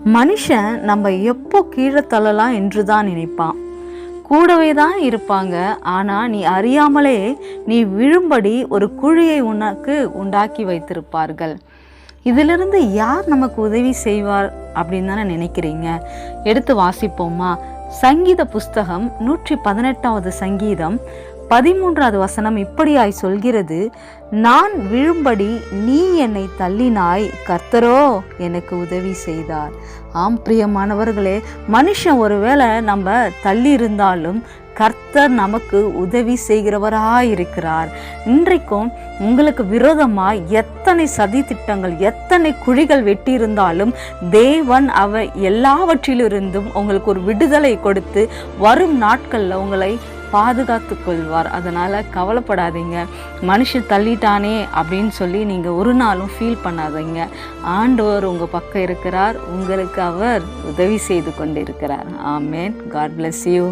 மனுஷன் நம்ம எப்போ கீழே தள்ளலாம் என்று தான் நினைப்பான். கூடவே தான் இருப்பாங்க. ஆனால் நீ அறியாமலே நீ விழும்படி ஒரு குழியை உனக்கு உண்டாக்கி வைத்திருப்பார்கள். இதிலிருந்து யார் நமக்கு உதவி செய்வார் அப்படின்னு தானே நினைக்கிறீங்க? எடுத்து வாசிப்போமா? சங்கீத புஸ்தகம் 118வது சங்கீதம் 13வது வசனம் இப்படியாய் சொல்கிறது, நான் விழும்படி நீ என்னை தள்ளினாய், கர்த்தரோ எனக்கு உதவி செய்தார். ஆம் பிரியமானவர்களே, மனுஷன் ஒருவேளை நம்ம தள்ளி இருந்தாலும் கர்த்தர் நமக்கு உதவி செய்கிறவராயிருக்கிறார். இன்றைக்கும் உங்களுக்கு விரோதமாய் எத்தனை சதி திட்டங்கள், எத்தனை குழிகள் வெட்டி இருந்தாலும் தேவன் எல்லாவற்றிலிருந்தும் உங்களுக்கு ஒரு விடுதலை கொடுத்து வரும் நாட்களில் உங்களை பாதுகாத்து கொள்வார். அதனால் கவலைப்படாதீங்க. மனுஷன் தள்ளிட்டானே அப்படின்னு சொல்லி நீங்கள் ஒரு நாளும் ஃபீல் பண்ணாதீங்க. ஆண்டவர் உங்கள் பக்கம் இருக்கிறார். உங்களுக்கு அவர் உதவி செய்து கொண்டிருக்கிறார். ஆமென். God bless you.